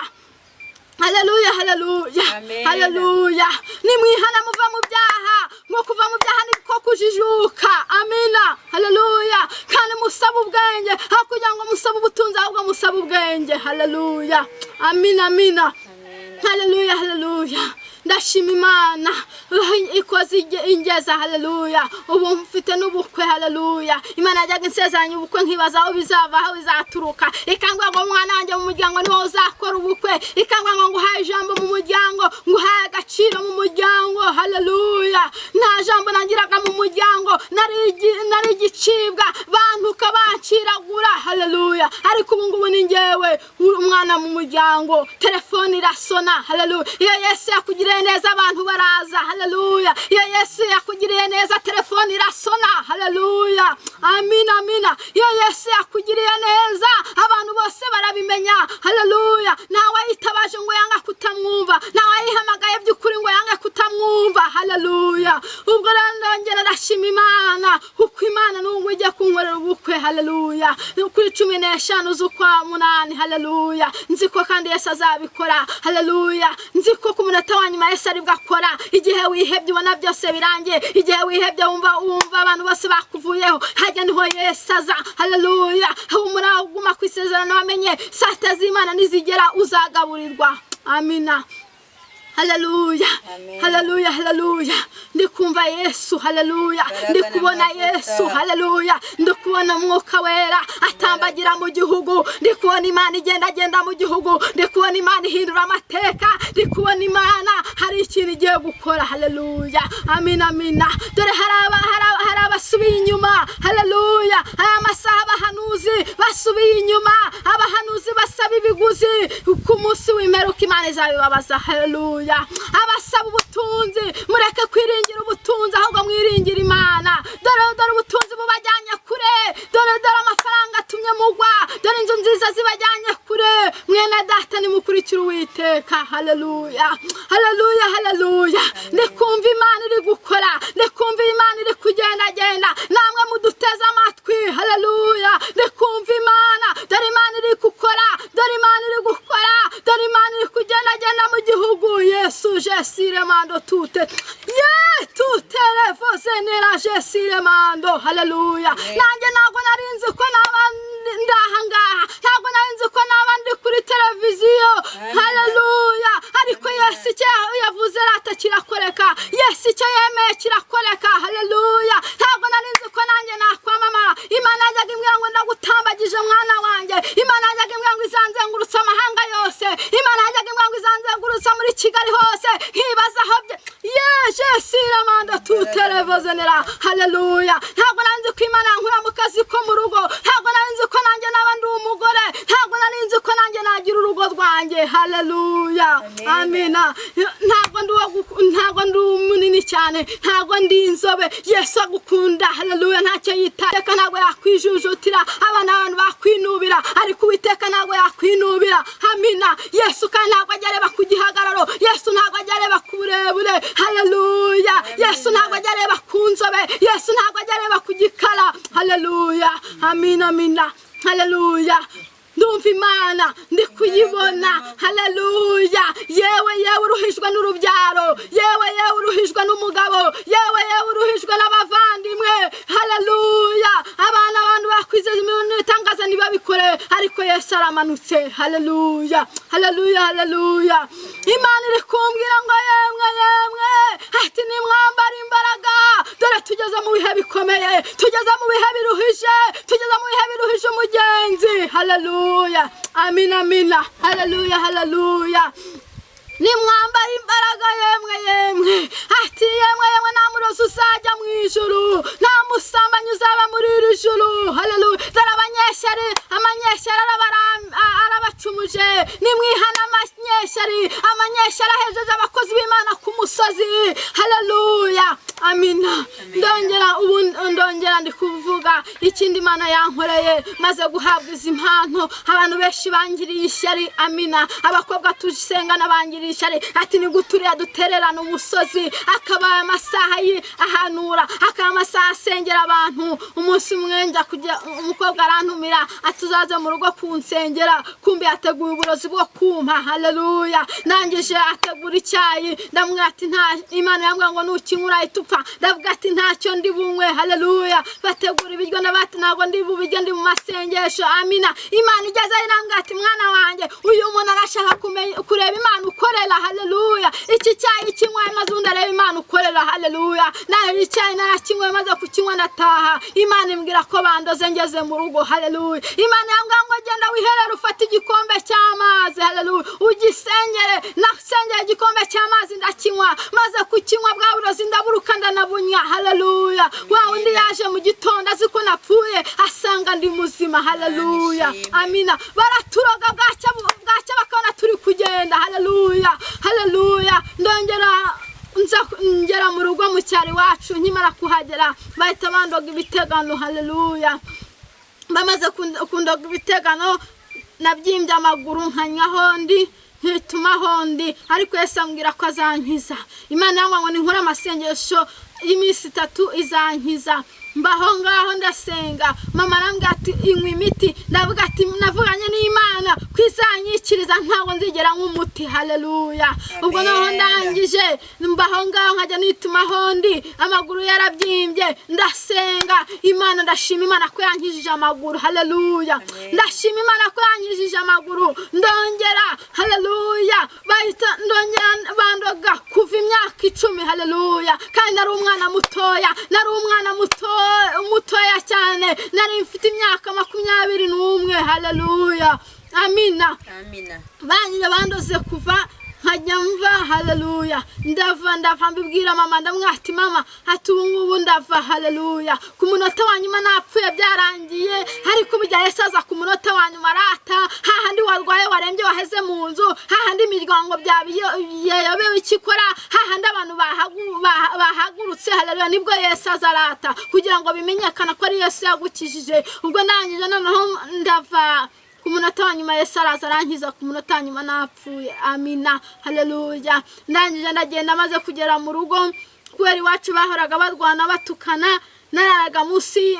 haleluya haleluya haleluya nimwihana muva mu byaha mu kuva mu byaha niko kujijuka amina haleluya kandi musaba ubwenge aho kugira ngo musaba ubutunzi ahubwo musaba ubwenge haleluya amina amina haleluya haleluya ndashima Imana ikoze ingeza haleluya ubu mfite n'ubukwe haleluya Imana yajyaga insezeranya ubukwe nkibaza aho bizava aho bizaturuka ikangwa ngo mwana wanjye mu muryango niho uzakora ubukwe ikangwa ngo nguhaye ijambo mu muryango nguhaye agaciro mu muryango haleluya nta jambo nagiraga mu muryango, nari igicibwa, bantuka banciragura. Haleluya. Ariko ubu ngubu ni njyewe umwana mu muryango, telefone irasona. Haleluya. Iyo Yesu yakugiriye neza abantu baraza. Haleluya. Iyo Yesu yakugiriye neza telefone irasona. Haleluya. Amina, amina. Iyo Yesu yakugiriye neza abantu bose barabimenya. Haleluya. Nawe yitabaje ngo yanga kutamwumva, nawe yihamagaye by'ukuri ngo yanga kutamwumva. Haleluya. Ubwo rero ndongera ndashima Imana kuko Imana n'ubwo ijya kunkorera ubukwe. Haleluya. Kuri 15 z'ukwa munani. Haleluya. Nziko kandi Yesu azabikora. Haleluya. Nziko ku munota wa nyuma Yesu ari bwakora. Igihe wihebye ubona byose birangiye, igihe wihebye wumva abantu bose bakuvuyeho, hajya niho Yesu aza. Haleluya. Humura uguma ku isezerano wamenye, saa sita z'Imana nizigera uzagaburirwa. Amina. Haleluya. Haleluya. Haleluya. Ndikumva Yesu. Haleluya. Ndikubona Yesu. Haleluya. Ndikubona Mwuka Wera atambagira mu gihugu. Ndikubona Imana igenda mu gihugu. Ndikubona Imana ihindura amateka. Ndikubona Imana hari ikintu igiye gukora. Haleluya. Amina, amina. Dore hari abasubiye inyuma. Haleluya. Aya masaha abahanuzi basubiye inyuma, abahanuzi basaba ibiguzi ku munsi w'imperuka Imana izabibabaza. Haleluya. Abasaba ubutunzi, mureke kwiringira ubutunzi ahubwo mwiringira Imana. Dore ubutunzi bubajyanye kure, dore amafaranga atumye mugwa, dore inzu nziza zibajyanye kure. Mwene data nimukurikira Uwiteka. Haleluya. Haleluya. Haleluya. Ndikumva Imana iri gukora, ndikumva Imana iri kugendagenda, namwe muduteze amatwi. Haleluya. Ndikumva Imana, dore Imana iri gukora, dore Imana iri gukora, dore Imana iri kugendagenda mu gihugu. Yesu jesire mando tute. Tute refose nera jesire mando. Haleluya. Nanjye ntabwo narinzi ko naba ndahangaha, ntabwo narinzi ko naba ndi kuri televiziyo. Haleluya. Ariko Yesu icyo yavuze rata kirakoreka, Yesu icyo yemeye kirakoreka. Haleluya. Ntabwo narinzi ko nanjye nakwamamara. Imana yajyaga imbwira ngo ndagutambagije mwana wanjye, Imana yajyaga imbwira ngo izanzengurutsa amahanga yose, Imana yajyaga imbwira ngo izanzengurutsa muri Kigali hose. Nkibaza aho jesire mando tuterevozenera. Haleluya. Ntabwo narinzi ko Imana yankura mu kazi ko mu rugo, ntabwo narinzi ko nanjye naba ndi umugore, ntabwo narinzi ko nanjye nagira urugo rwanjye. Haleluya. Amina. Ntabwo ndi munini cyane, ntabwo ndi inzobe. Yesu agukunda. Haleluya. Ntacyo yitaye, ntabwo yakwijujutira, abantu bakwinubira, ariko Uwiteka ntabwo yakwinubira. Amina. Yesu kandi ntabwo ajya areba ku gihagararo, Yesu ntabwo ajya areba ku burebure. Haleluya. Yesu ntabwo ajya areba ku nzobe, Yesu ntabwo ajya areba ku gikara. Haleluya. Amina, amina. Haleluya. Ndumva Imana ndi kuyibona. Haleluya. Yewe uruhijwe n'urubyaro, yewe uruhijwe n'umugabo, yewe uruhijwe n'abavandimwe. Haleluya. abantu bakwizeza imirimo itangaza ntibabikore, ariko Yesu aramanutse. Haleluya. Haleluya. Haleluya. Imana iri kumbwira ngo yemwe ati nimwambara imbaraga, dore tugeze mu bihe bikomeye, tugeze mu bihe biruhije, tugeze mu bihe biruhije umugenzi. Haleluya. Amina, amina. Haleluya. Haleluya. Nimwambara imbaraga yemwe ati yemwe nta murozi uzajya mu ijuru, nta musambanyi uzaba muri iri juru. Haleluya. Dore amanyeshyari arabacumuje, nimwihana amanyeshyari ahejeje abakozi b'Imana ku musozi. Haleluya. Amina. Ndongera ndi kuvuga ikindi Imana yankoreye maze guhabwa izi mpano. Abantu benshi bangiriye ishyari. Amina. Abakobwa tusenga n'abangiriye ishyari, ati niguturira dutererana umusozi, akaba amasaha ahanura, akaba amasaha asengera abantu. Umunsi umwe njya kujya, umukobwa arantumira ati uzaze mu rugo kunsengera, kumbi yateguye uburozi bwo kumpa. Haleluya. Nangije ategura icyayi, ndamubwira ati Imana yambwira ngo nukinyura itupfa, ndavuga ati ntacyo ndi bunywe. Haleluya. Bategura ibiryo ndabati ntabwo ndi bubirye, ndi mu masengesho. Amina. Imana igeze irambwira ati mwana wanjye, uyu muntu arashaka kureba Imana ukorera. Haleluya. Iki cyayi kinywa maze undi areba Imana ukorera. Haleluya. Naho icyayi narakinywe maze kukinywa ndataha. Imana imbwira ko bandoze ngeze mu rugo. Haleluya. Imana yambwira ngo genda wiherere ufate igikombe cy'amazi. Haleluya. Ugisengere. Nasengeye igikombe cy'amazi ndakinywa, maze kukinywa bwa burozi ndaburuka ndanabunya. Haleluya. Wa undi yaje mu gitondo azi ko napfuye asanga ndi muzima. Haleluya. Amina. Baraturoga bwacya bakabona turi kugenda. Haleluya. Haleluya. Ngera mu rugo mu cyari wacu, nkimara kuhagera bahita bandoga ibitegano. Haleluya. Bamaze kundoga ibitegano nabyimbye amaguru nkanyaho ndi ntitumaho ndi, ariko Yesu ambwira ko azankiza. Imana yangwa ngo ninkora amasengesho y'iminsi 3 izankiza. Mbaho ngaho ndasenga, mama arambwira ati inywa imiti. Ndavuga ati navuganye n'Imana kwizanyikiriza ntago nzigera nk'umuti. Haleluya. Ubwo naho ndangije mbaho ngaho nkajya nitumaho ndi, amaguru yarabyimbye ndasenga. Imana ndashima Imana ko yankijije amaguru. Haleluya. Ndashima Imana ko yankijije amaguru. Ndongera. Haleluya. Bahita ndongera bandoga kuva imyaka 10. Haleluya. Kandi nari umwana mutoya, mutoya cyane, nari mfite imyaka 21. Haleluya. Amina. Amina. Banyine bandoze kuva nkajya mva. Haleluya. Ndava mbibwira mama, ndamwati mama ati ubu ngubu ndava. Haleluya. Ku munota wa nyuma napfuye byarangiye, ariko bijya Yesu aza ku munota wa nyuma arata. Hahandi warwaye warembye waheze mu nzu, hahandi imiryango byabiyobewe ikikora, hahandi abantu bahagurutse. Haleluya. Nibwo Yesu azarata kugira ngo bimenyekana ko ari Yesu yagukijije. Ubwo ndangije noneho ndava ku munota wa nyuma Yesu araza arankiza. Ku munota wa nyuma napfuye. Amina. Haleluya. Ndangije ndagenda maze kugera mu rugo, kubera iwacu bahoraga barwana batukana, nararaga munsi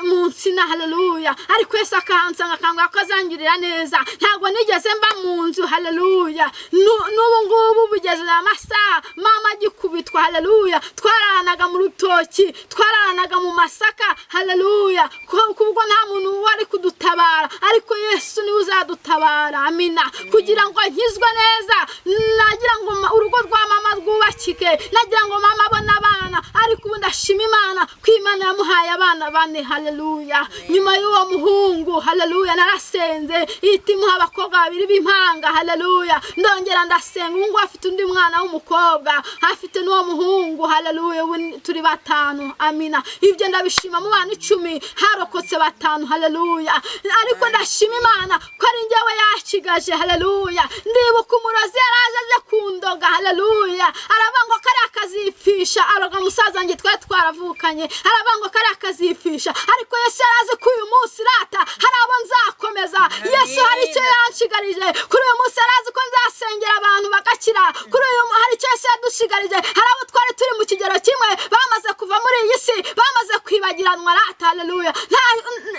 na. Haleluya. Ariko Yesu akahansanga akambwira ko azangirira neza. Ntabwo nigeze mba mu nzu. Haleluya. N'ubu ngubu bugeze amasaha mama agikubitwa. Haleluya. Twararanaga mu rutoki, twararanaga mu masaka. Haleluya. Kubwo nta muntu wari kudutabara, ariko Yesu niwe uzadutabara. Amina. Kugira ngo nkizwe neza, nagira ngo urugo rwa mama rwubakike, nagira ngo mama abone abana. Ariko ubu ndashima Imana ko Imana yamuhaye abana 4. Haleluya. Nyuma y'uwo muhungu. Haleluya. Narasenze itimuha abakobwa 2 b'impanga. Haleluya. Ndongera ndasenga. Ubu afite undi mwana w'umukobwa, afite n'uwo muhungu. Haleluya. Turi 5. Amina. Ibyo ndabishima mu bana 10 harokotse 5. Haleluya. Ariko ndashima Imana ko ari njyewe yakigaje. Haleluya. Ndibuka umurozi yaraje aje kundoga. Haleluya. Aravuga ngo kari akazipfisha, aroga musaza nge twaravukanye. Aravuga ngo kari akazipfisha, ariko Yesu yaraze ko uyu munsi rata hari abo nzakomeza. Yesu hari icyo yanshigarije. Kuri uyu munsi yaraze ko nzasengera abantu bagakira. Kuri uyu hari icyo Yesu yadushigarije. Hari abo twari turi mu kigero kimwe bamaze kuva muri iyi si, bamaze kwibagiranwa rata. Haleluya.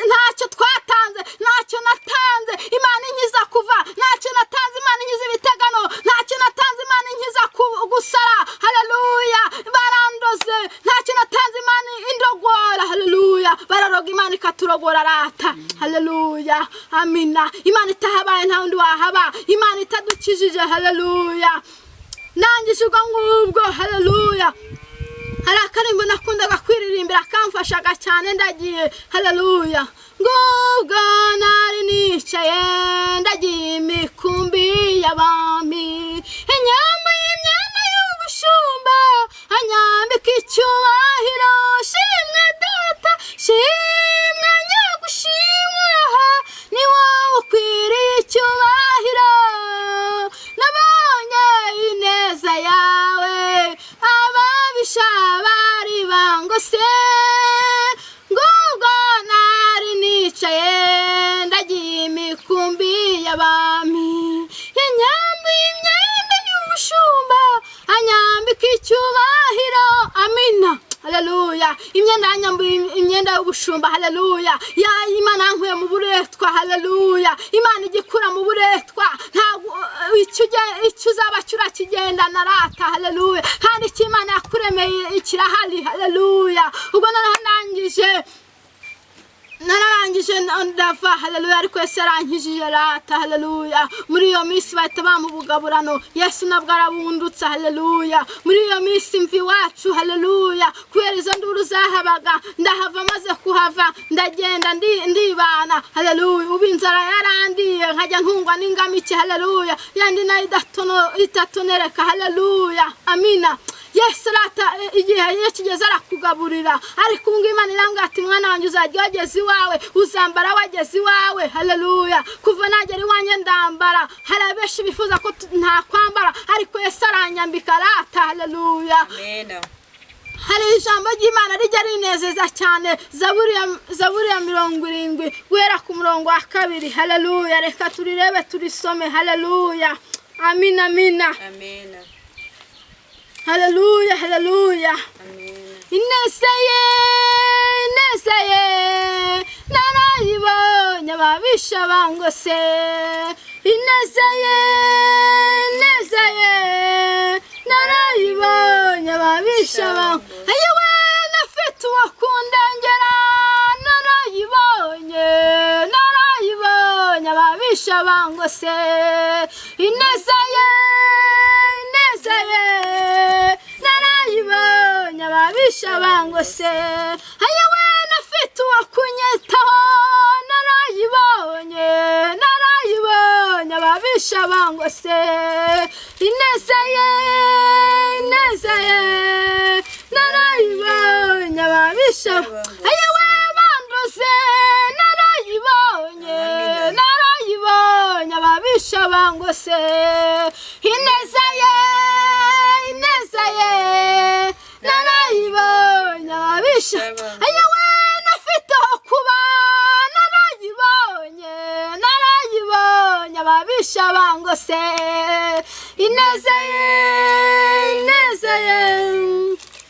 Ntacyo twatanze, ntacyo natanze Imana inkiza kuva, ntacyo natanze Imana inkiza ibitegano, ntacyo natanze Imana inkiza gusara. Haleluya. Barandoze, ntacyo natanze Imana indogora. Haleluya. Bararoga Imana ikaturogora rata. Haleluya. Amina. Imana itahabaye nta wundi wahaba, Imana itadukijije. Haleluya. Nangije ubwo ngubwo. Haleluya. Hari akarimbo nakundaga kwiririmbira kamfashaga cyane ndagiye. Haleluya. Ngubwo nari nicaye ndagiye imikumbi y'abami, inyama y'imyenda y'ubushumba anyambika icyubahiro. Shimwe data, shimwe nyagushimwa, ni wowe ukwiriye icyubahiro. Nabonye ineza yawe, ababisha bari bangose. Ngubwo nari nicaye ndagiye imikumbi y'abami, yanyambuye imyenda y'ubushumba anyambika icyubahiro. Amina. Haleluya. Imyenda yanyambuye imyenda y'ubushumba. Haleluya. Ya Imana yankuye mu buretwa. Haleluya. Imana igikura mu buretwa. Ntabwo icyo uzaba cyurakigendana rata. Haleluya. Kandi icyo Imana yakuremeye ikirahari. Haleluya. Ubwo noneho ndangije nararangije ndava haleluya ariko Yesu yarankijije rata haleluya muri iyo minsi bahita bamubugaburano Yesu nabwo arabundutse haleluya muri iyo minsi mvi wacu haleluya kubera izo nduru zahabaga ndahava maze kuhava ndagenda ndibana haleluya ubu inzara yarandiye nkajya ntungwa n'ingamike haleluya yandi nayo itatonereka haleluya amina Yesu rata igihe kigeze arakugaburira ariko ubwo Imana irambwira ati mwana wanjye uzajya wageze iwawe uzambara wageze iwawe haleluya kuva nagera iwanjye ndambara hari abenshi bifuza ko nta kwambara ariko Yesu aranyambika rata haleluya amen. hari ijambo ry'Imana rijya rinezeza cyane Zaburi ya 70 guhera ku murongo wa 2 haleluya reka turirebe turisome haleluya amina amina Amen. haleluya haleluya Amen. Ineseye narayibonye ababisha bangose Ineseye narayibonye ababisha bangose ayewe nafite uwakundengera narayibonye ababisha bangose Ineseye narayibonye ababisha bangose ayewe nafite uwakunyitaho narayibonye ababisha bangose Ineseye narayibonye ababisha ayewe banduze narayibonye ababisha bangose Ineseye narayibonye ababisha ayewe nafite aho kuba narayibonye ababisha bangose Ineseye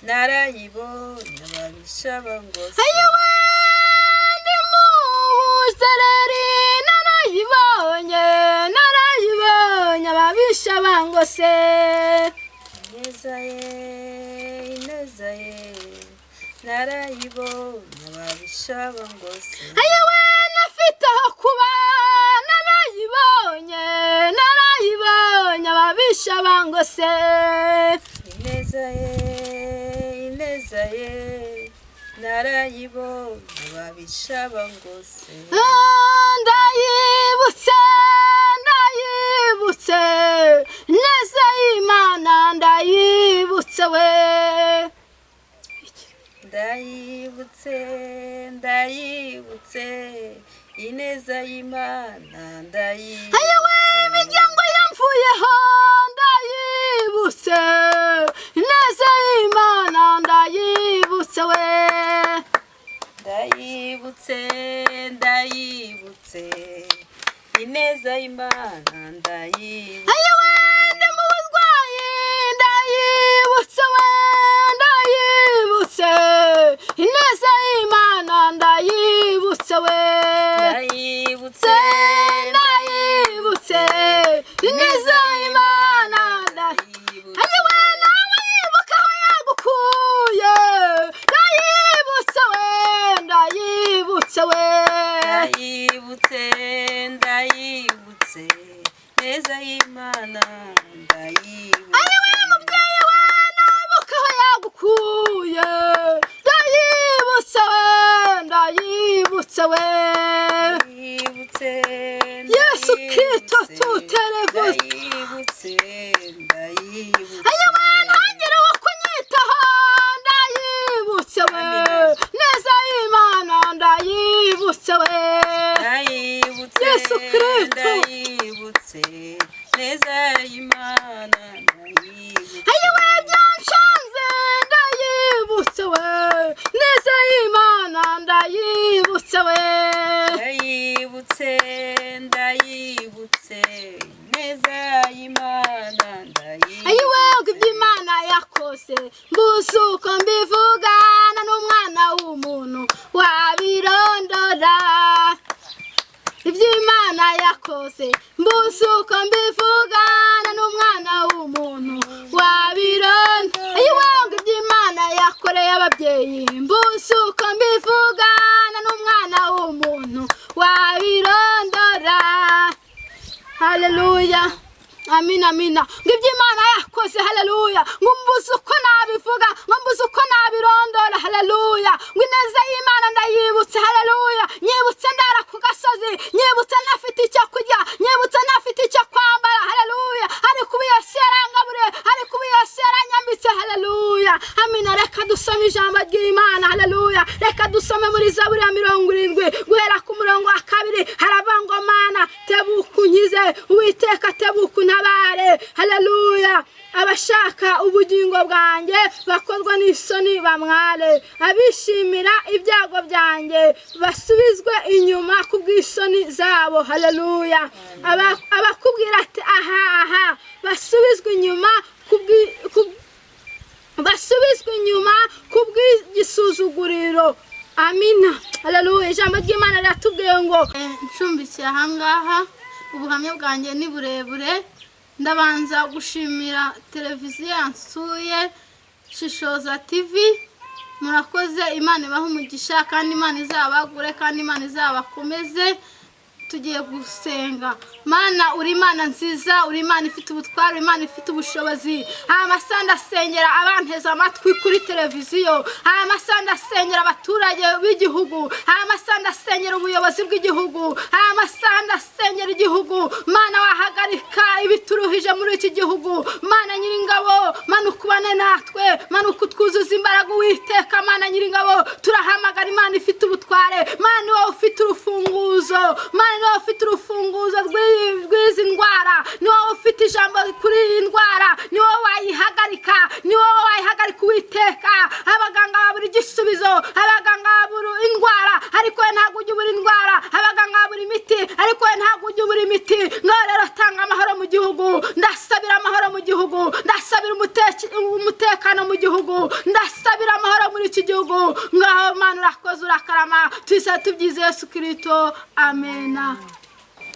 narayibonye ababisha bangose ayewe ndi mu busereri narayibonye ababisha bangose Ineza ye narayibonye ababisha bangose ayewe nafite aho kuba narayibonye ababisha bangose Ineza ye narayibonye ababisha bangose ndayibutse neza y'Imana ndayibutse we ndayibutse ineza y'Imana ndayibutse ayewe imiryango yamvuyeho ndayibutse neza y'Imana ndayibutse we ndayibutse ineza y'Imana ndayibutse ayewe ndi mu burwayi ndayibutse we ndayibutse ineza y'Imana ndayibutse we ndayibutse ineza y'Imana ndayibutse ayewe nawe yibuka aho yagukuye ndayibutse we ndayibutse neza y'Imana ndayibutse ayewe mubyeyi we nabuka aho yagukuye ndayibutse we Yesu Kristo tuterevuze ayewe ntangire wo kunyitaho ndayibutse we neza y'Imana ndayibutse we Yesu Kristo neza y'Imana ayewe byanshanze ndayibutse we neza y'Imana ndayibutse we ndayibutse neza y'Imana ayewe ubwo iby'Imana yakoze mbuze uko mbivugana n'umwana w'umuntu wabirondora iby'Imana yakoze mbuze uko mbivugana n'umwana w'umuntu wabirondora ayewe ubwo iby'Imana yakoreye ababyeyi mbuze uko mbivugana n'umwana w'umuntu haleluya amina amina ngo iby'Imana yakoze haleluya ngo mbuze uko nabivuga ngo mbuze uko nabirondora haleluya ngo ineza y'Imana ndayibutse haleluya nyibutse ndara ku gasozi nyibutse ntafite icyo kurya nyibutse ntafite icyo kwambara haleluya ariko ubu Yesu yarangabure ariko ubu Yesu yaranyambitse haleluya amina reka dusome ijambo ry'Imana haleluya reka dusome muri Zaburi ya 70 guhera ku murongo wa 2 haravango Mana tebuka unkize Uwiteka tebuka untabare haleluya abashaka ubugingo bwanjye bakorwa n'isoni bamware abishimira ibyago byanjye basubizwe inyuma kubw'isoni zabo haleluya abakubwira ati aha basubizwe inyuma basubizwe inyuma kubw'igisuzuguriro amina haleluya ijambo ry'Imana riratubwiye ngo ncumbikiye ahangaha ubuhamya bwanjye ni burebure ndabanza gushimira televiziyo yansuye Shishoza TV murakoze Imana ibahe umugisha kandi Imana izabagure kandi Imana izabakomeze tugiye gusenga Mana uri Imana nziza uri Imana ifite ubutware Imana ifite ubushobozi amasanda asengera abanteza amatwi kuri televiziyo amasanda asengera abaturage b'igihugu amasanda asengera ubuyobozi bw'igihugu amasanda asengera igihugu Mana wahagarika ibituruhije muri iki gihugu Mana nyiringabo Mana ukubane natwe Mana ukutwuzuza imbaraga Uwiteka Mana nyiringabo turahamagara Imana ifite ubutware Mana wowe ufite urufunguzo Mana wowe ufite urufunguzo rw'izi ndwara ni wowe ufite ijambo kuri iyi ndwara ni wowe wayihagarika ni wowe wayihagarika Uwiteka abaganga babura igisubizo abaganga babura indwara ariko we ntabwo ujya ubura indwara abaganga babura imiti ariko we ntabwo ujya ubura imiti ngaho rero tanga amahoro mu gihugu ndasabira amahoro mu gihugu ndasabira umutekano mu gihugu ndasabira amahoro muri iki gihugu ngaho Mana urakoze urakarama twese tubyize Yesu Kristo amena